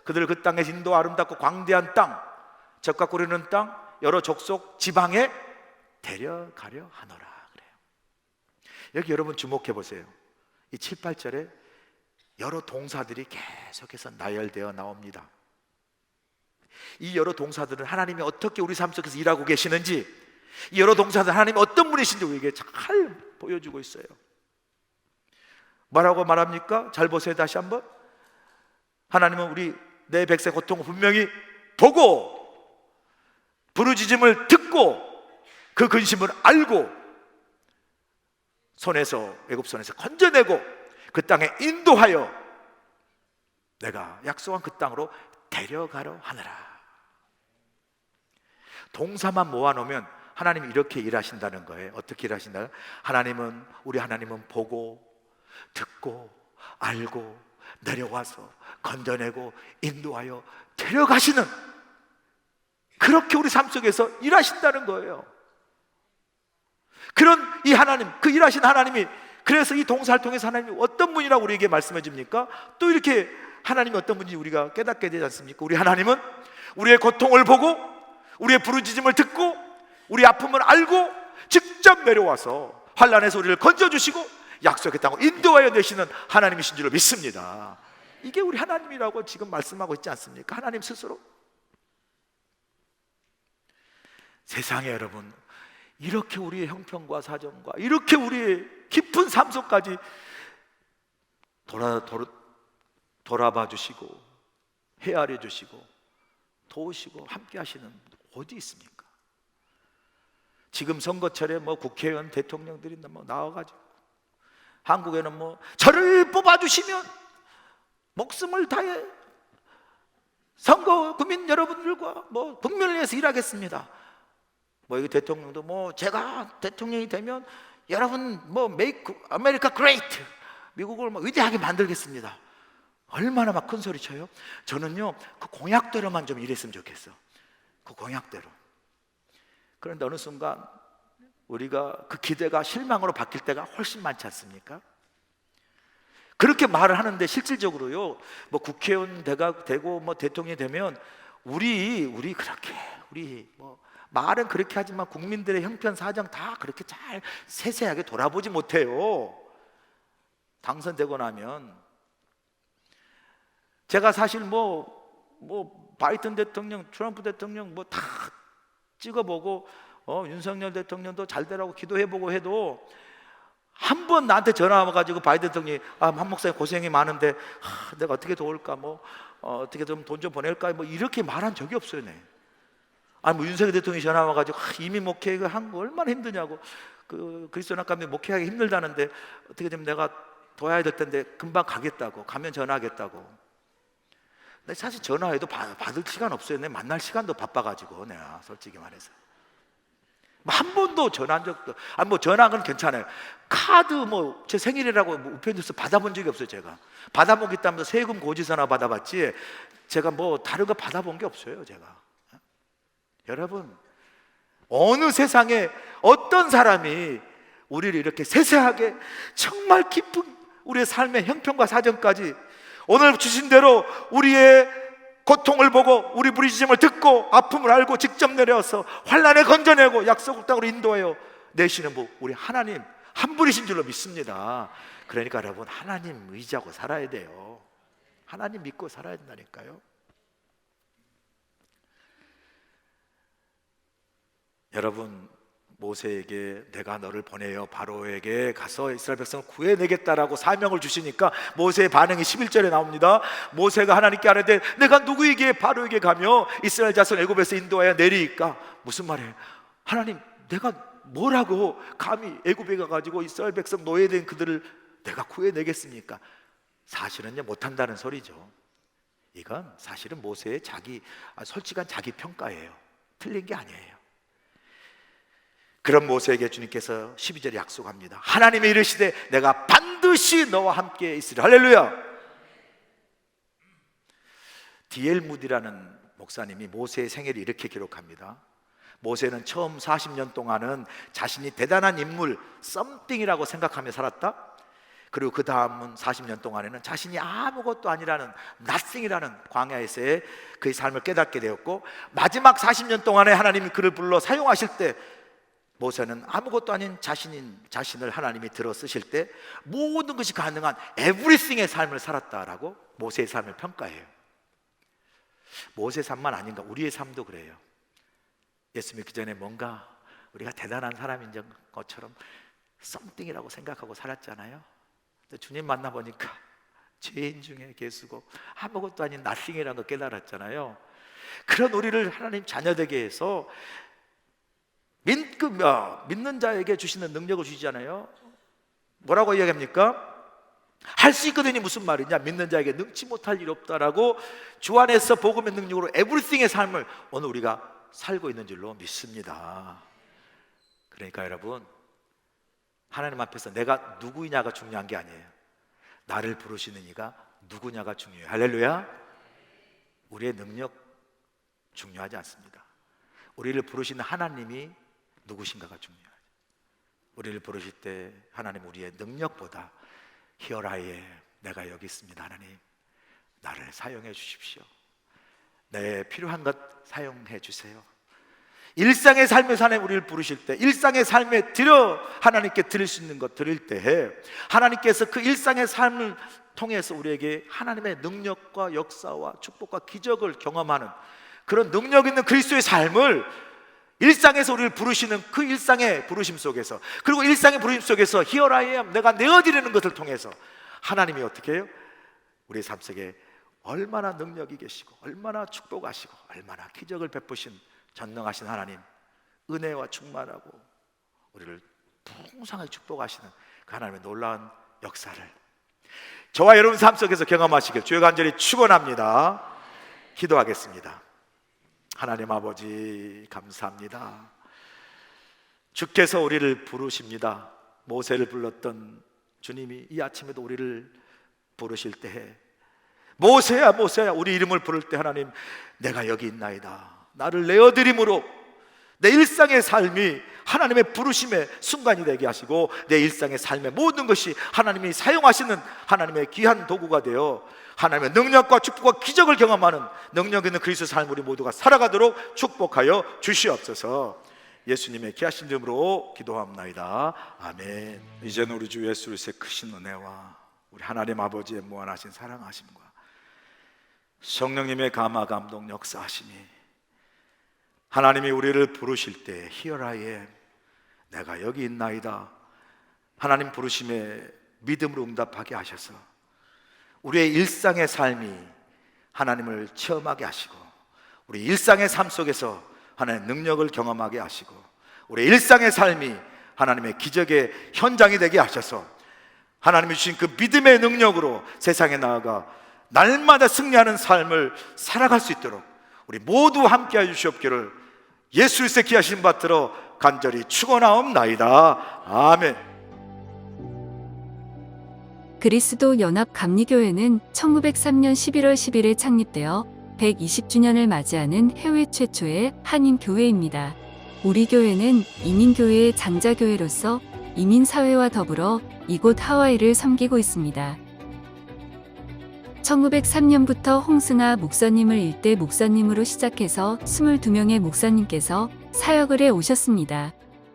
그들을 그 땅에 인도 아름답고 광대한 땅 적과 꾸리는 땅 여러 족속 지방에 데려가려 하노라 그래요. 여기 여러분 주목해 보세요. 이 7, 8절에 여러 동사들이 계속해서 나열되어 나옵니다. 이 여러 동사들은 하나님이 어떻게 우리 삶 속에서 일하고 계시는지, 이 여러 동사들은 하나님이 어떤 분이신지 우리에게 잘 보여주고 있어요. 뭐라고 말합니까? 잘 보세요. 다시 한번. 하나님은 우리 내 백성의 고통을 분명히 보고 부르짖음을 듣고 그 근심을 알고 애굽 손에서 건져내고 그 땅에 인도하여 내가 약속한 그 땅으로 데려가려 하느라. 동사만 모아놓으면 하나님이 이렇게 일하신다는 거예요. 어떻게 일하신다? 우리 하나님은 보고 듣고 알고 내려와서 건져내고 인도하여 데려가시는, 그렇게 우리 삶 속에서 일하신다는 거예요. 그런 이 하나님, 그 일하신 하나님이, 그래서 이 동사를 통해서 하나님이 어떤 분이라고 우리에게 말씀해 줍니까? 또 이렇게 하나님이 어떤 분인지 우리가 깨닫게 되지 않습니까? 우리 하나님은 우리의 고통을 보고 우리의 부르짖음을 듣고 우리 아픔을 알고 직접 내려와서 환난에서 우리를 건져주시고 약속의 땅으로 인도하여 내시는 하나님이신 줄로 믿습니다. 이게 우리 하나님이라고 지금 말씀하고 있지 않습니까? 하나님 스스로. 세상에 여러분, 이렇게 우리의 형편과 사정과 이렇게 우리의 깊은 삶 속까지 돌아봐 주시고 헤아려 주시고 도우시고 함께 하시는 어디 있습니까? 지금 선거철에 국회의원 대통령들이 나와가지고 한국에는 저를 뽑아주시면 목숨을 다해 선거 국민 여러분들과 국민을 위해서 일하겠습니다. 이 대통령도 제가 대통령이 되면 여러분 make America great, 미국을 위대하게 만들겠습니다. 얼마나 큰 소리 쳐요. 저는요 그 공약대로만 좀 일했으면 좋겠어. 그 공약대로. 그런데 어느 순간 우리가 그 기대가 실망으로 바뀔 때가 훨씬 많지 않습니까? 그렇게 말을 하는데 실질적으로요 국회의원 되고 대통령이 되면 우리 그렇게 말은 그렇게 하지만 국민들의 형편 사정 다 그렇게 잘 세세하게 돌아보지 못해요. 당선되고 나면 제가 사실 바이든 대통령, 트럼프 대통령 다 찍어보고 윤석열 대통령도 잘 되라고 기도해보고 해도 한 번 나한테 전화 와가지고 바이든 대통령이 한 목사님 고생이 많은데 내가 어떻게 도울까 어떻게 좀 돈 좀 보낼까 이렇게 말한 적이 없어요. 네. 윤석열 대통령이 전화 와가지고 이미 목회가 한 거 얼마나 힘드냐고, 그 그리스도 낙감이 목회하기 힘들다는데 어떻게 좀 내가 도와야 될 텐데 금방 가겠다고, 가면 전화하겠다고. 근데 사실 전화해도 받을 시간 없어요. 내 만날 시간도 바빠가지고 내가 솔직히 말해서 한 번도 전화한 적도 전화한 건 괜찮아요. 카드 제 생일이라고 우편에서 받아본 적이 없어요. 제가 받아보겠다면서 세금 고지서나 받아봤지 제가 다른 거 받아본 게 없어요. 제가. 여러분, 어느 세상에 어떤 사람이 우리를 이렇게 세세하게 정말 깊은 우리의 삶의 형편과 사정까지 오늘 주신 대로 우리의 고통을 보고 우리 부르짖음을 듣고 아픔을 알고 직접 내려와서 환난에 건져내고 약속 땅으로 인도하여 내시는 우리 하나님 한 분이신 줄로 믿습니다. 그러니까 여러분, 하나님 의지하고 살아야 돼요. 하나님 믿고 살아야 된다니까요. 여러분, 모세에게 내가 너를 보내어 바로에게 가서 이스라엘 백성을 구해내겠다라고 사명을 주시니까 모세의 반응이 11절에 나옵니다. 모세가 하나님께 아뢰되 내가 누구에게 바로에게 가며 이스라엘 자손 애굽에서 인도하여 내리이까? 무슨 말이에요? 하나님, 내가 뭐라고 감히 애굽에 가가지고 이스라엘 백성 노예된 그들을 내가 구해내겠습니까? 사실은요 못한다는 소리죠. 이건 사실은 모세의 솔직한 자기 평가예요. 틀린 게 아니에요. 그런 모세에게 주님께서 12절에 약속합니다. 하나님이 이르시되 내가 반드시 너와 함께 있으리라. 할렐루야. D.L. 무디라는 목사님이 모세의 생애를 이렇게 기록합니다. 모세는 처음 40년 동안은 자신이 대단한 인물, 썸띵이라고 생각하며 살았다. 그리고 그 다음은 40년 동안에는 자신이 아무것도 아니라는 nothing이라는 광야에서의 그의 삶을 깨닫게 되었고, 마지막 40년 동안에 하나님이 그를 불러 사용하실 때 모세는 아무것도 아닌 자신을 하나님이 들어 쓰실 때 모든 것이 가능한 everything의 삶을 살았다라고 모세의 삶을 평가해요. 모세의 삶만 아닌가, 우리의 삶도 그래요. 예수 믿기 전에 뭔가 우리가 대단한 사람인 것처럼 something이라고 생각하고 살았잖아요. 근데 주님 만나보니까 죄인 중에 계수고 아무것도 아닌 nothing이라는 걸 깨달았잖아요. 그런 우리를 하나님 자녀되게 해서 믿는 자에게 주시는 능력을 주시잖아요. 뭐라고 이야기합니까? 할 수 있거든이 무슨 말이냐? 믿는 자에게 능치 못할 일 없다라고 주 안에서 복음의 능력으로 에브리띵의 삶을 오늘 우리가 살고 있는 줄로 믿습니다. 그러니까 여러분, 하나님 앞에서 내가 누구냐가 중요한 게 아니에요. 나를 부르시는 이가 누구냐가 중요해요. 할렐루야. 우리의 능력 중요하지 않습니다. 우리를 부르시는 하나님이 누구신가가 중요해요. 우리를 부르실 때 하나님 우리의 능력보다 Here I am, 내가 여기 있습니다. 하나님 나를 사용해 주십시오. 내 필요한 것 사용해 주세요. 일상의 삶의 산에 우리를 부르실 때, 일상의 삶에 하나님께 드릴 수 있는 것 드릴 때 하나님께서 그 일상의 삶을 통해서 우리에게 하나님의 능력과 역사와 축복과 기적을 경험하는 그런 능력 있는 그리스도의 삶을 일상에서 우리를 부르시는 그 일상의 부르심 속에서, 그리고 일상의 부르심 속에서 Here I am, 내가 내어드리는 것을 통해서 하나님이 어떻게 해요? 우리의 삶 속에 얼마나 능력이 계시고 얼마나 축복하시고 얼마나 기적을 베푸신 전능하신 하나님, 은혜와 충만하고 우리를 풍성하게 축복하시는 그 하나님의 놀라운 역사를 저와 여러분 삶 속에서 경험하시길 주여 간절히 축원합니다. 기도하겠습니다. 하나님 아버지 감사합니다. 주께서 우리를 부르십니다. 모세를 불렀던 주님이 이 아침에도 우리를 부르실 때에 모세야 모세야 우리 이름을 부를 때 하나님 내가 여기 있나이다, 나를 내어드림으로 내 일상의 삶이 하나님의 부르심의 순간이 되게 하시고 내 일상의 삶의 모든 것이 하나님이 사용하시는 하나님의 귀한 도구가 되어 하나님의 능력과 축복과 기적을 경험하는 능력 있는 그리스도 삶 우리 모두가 살아가도록 축복하여 주시옵소서. 예수님의 귀하신 이름으로 기도합나이다. 아멘. 이제는 우리 주 예수 그리스도의 크신 은혜와 우리 하나님 아버지의 무한하신 사랑하심과 성령님의 감화 감동 역사하심이 하나님이 우리를 부르실 때 Here I am, 내가 여기 있나이다, 하나님 부르심에 믿음으로 응답하게 하셔서 우리의 일상의 삶이 하나님을 체험하게 하시고 우리 일상의 삶 속에서 하나님의 능력을 경험하게 하시고 우리 일상의 삶이 하나님의 기적의 현장이 되게 하셔서 하나님이 주신 그 믿음의 능력으로 세상에 나아가 날마다 승리하는 삶을 살아갈 수 있도록 우리 모두 함께해 주시옵기를 예수 그리스도의 귀하신 받들어 간절히 축원하옵나이다. 아멘. 그리스도 연합 감리교회는 1903년 11월 10일에 창립되어 120주년을 맞이하는 해외 최초의 한인 교회입니다. 우리 교회는 이민교회의 장자교회로서 이민사회와 더불어 이곳 하와이를 섬기고 있습니다. 1903년부터 홍승아 목사님을 일대 목사님으로 시작해서 22명의 목사님께서 사역을 해 오셨습니다.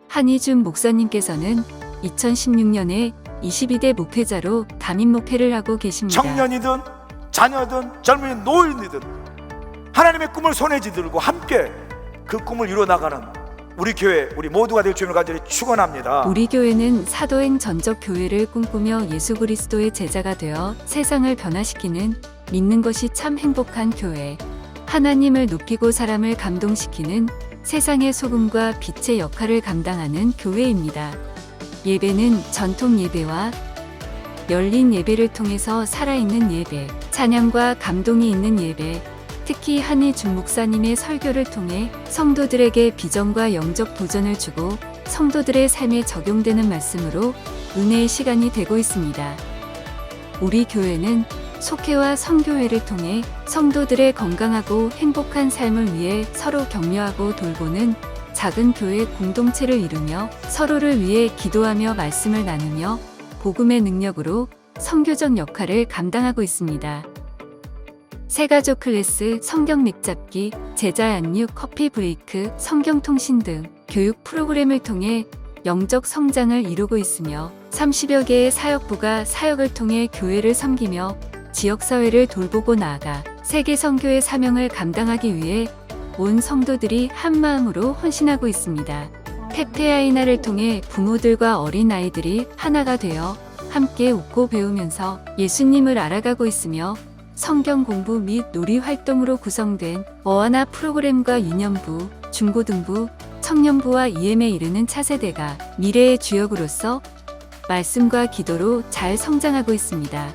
한희준 목사님께서는 2016년에 22대 목회자로 담임 목회를 하고 계십니다. 청년이든 자녀든 젊은 노인이든 하나님의 꿈을 손에 쥐들고 함께 그 꿈을 이루어나가는 우리 교회, 우리 모두가 될 주님을 간절히 축원합니다. 우리 교회는 사도행 전적 교회를 꿈꾸며 예수 그리스도의 제자가 되어 세상을 변화시키는 믿는 것이 참 행복한 교회, 하나님을 높이고 사람을 감동시키는 세상의 소금과 빛의 역할을 감당하는 교회입니다. 예배는 전통 예배와 열린 예배를 통해서 살아있는 예배, 찬양과 감동이 있는 예배, 특히 한희준 목사님의 설교를 통해 성도들에게 비전과 영적 도전을 주고 성도들의 삶에 적용되는 말씀으로 은혜의 시간이 되고 있습니다. 우리 교회는 속회와 선교회를 통해 성도들의 건강하고 행복한 삶을 위해 서로 격려하고 돌보는 작은 교회 공동체를 이루며 서로를 위해 기도하며 말씀을 나누며 복음의 능력으로 선교적 역할을 감당하고 있습니다. 새가족 클래스, 성경 믹잡기, 제자 양육, 커피 브레이크, 성경 통신 등 교육 프로그램을 통해 영적 성장을 이루고 있으며 30여 개의 사역부가 사역을 통해 교회를 섬기며 지역사회를 돌보고 나아가 세계 선교의 사명을 감당하기 위해 온 성도들이 한마음으로 헌신하고 있습니다. 페페아이나를 통해 부모들과 어린아이들이 하나가 되어 함께 웃고 배우면서 예수님을 알아가고 있으며 성경 공부 및 놀이 활동으로 구성된 어하나 프로그램과 유년부, 중고등부, 청년부와 EM에 이르는 차세대가 미래의 주역으로서 말씀과 기도로 잘 성장하고 있습니다.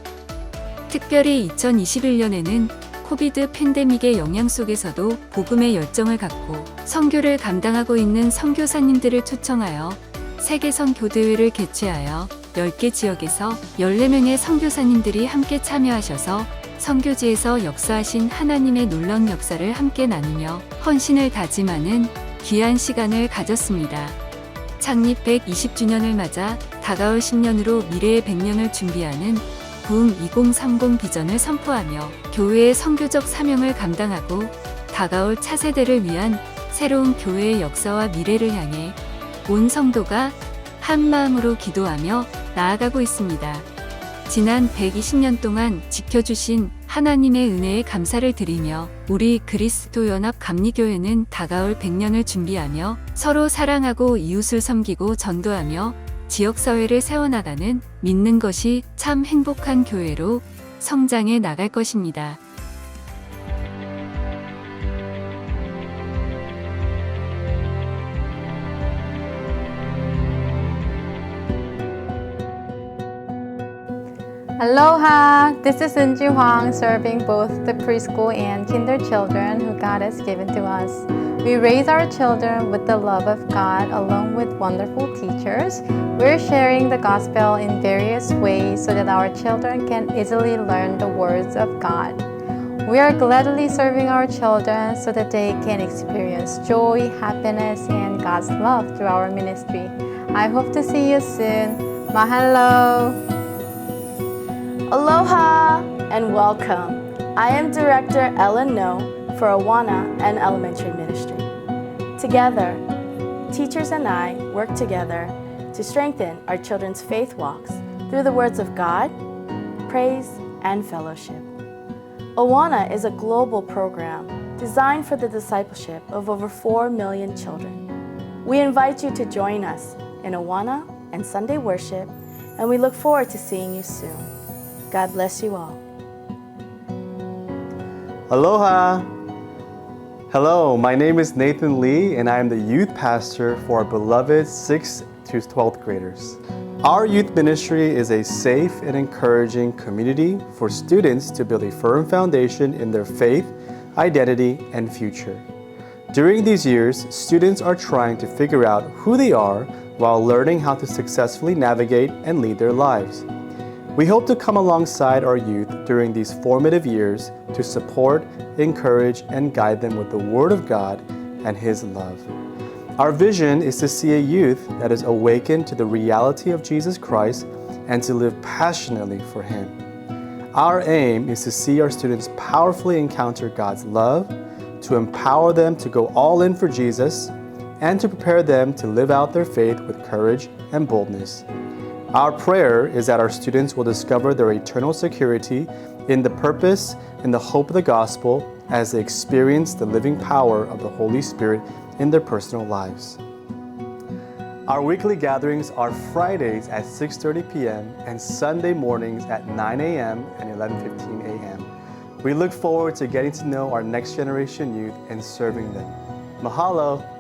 특별히 2021년에는 코비드 팬데믹의 영향 속에서도 복음의 열정을 갖고 선교를 감당하고 있는 선교사님들을 초청하여 세계선 교대회를 개최하여 10개 지역에서 14명의 선교사님들이 함께 참여하셔서 선교지에서 역사하신 하나님의 놀라운 역사를 함께 나누며 헌신을 다짐하는 귀한 시간을 가졌습니다. 창립 120주년을 맞아 다가올 10년으로 미래의 100년을 준비하는 부흥 2030 비전을 선포하며 교회의 선교적 사명을 감당하고 다가올 차세대를 위한 새로운 교회의 역사와 미래를 향해 온 성도가 한 마음으로 기도하며 나아가고 있습니다. 지난 120년 동안 지켜주신 하나님의 은혜에 감사를 드리며 우리 그리스도연합 감리교회는 다가올 100년을 준비하며 서로 사랑하고 이웃을 섬기고 전도하며 지역사회를 세워나가는 믿는 것이 참 행복한 교회로 성장해 나갈 것입니다. Aloha! This is Eunji Hwang serving both the preschool and kinder children who God has given to us. We raise our children with the love of God along with wonderful teachers. We're sharing the gospel in various ways so that our children can easily learn the words of God. We are gladly serving our children so that they can experience joy, happiness, and God's love through our ministry. I hope to see you soon. Mahalo! Aloha and welcome. I am Director Ellen No for Awana and Elementary Ministry. Together, teachers and I work together to strengthen our children's faith walks through the words of God, praise, and fellowship. Awana is a global program designed for the discipleship of over 4 million children. We invite you to join us in Awana and Sunday worship, and we look forward to seeing you soon. God bless you all. Aloha! Hello, my name is Nathan Lee and I am the youth pastor for our beloved 6th to 12th graders. Our youth ministry is a safe and encouraging community for students to build a firm foundation in their faith, identity, and future. During these years, students are trying to figure out who they are while learning how to successfully navigate and lead their lives. We hope to come alongside our youth during these formative years to support, encourage, and guide them with the Word of God and His love. Our vision is to see a youth that is awakened to the reality of Jesus Christ and to live passionately for Him. Our aim is to see our students powerfully encounter God's love, to empower them to go all in for Jesus, and to prepare them to live out their faith with courage and boldness. Our prayer is that our students will discover their eternal security in the purpose and the hope of the gospel as they experience the living power of the Holy Spirit in their personal lives. Our weekly gatherings are Fridays at 6:30 p.m. and Sunday mornings at 9 a.m. and 11:15 a.m. We look forward to getting to know our next generation youth and serving them. Mahalo!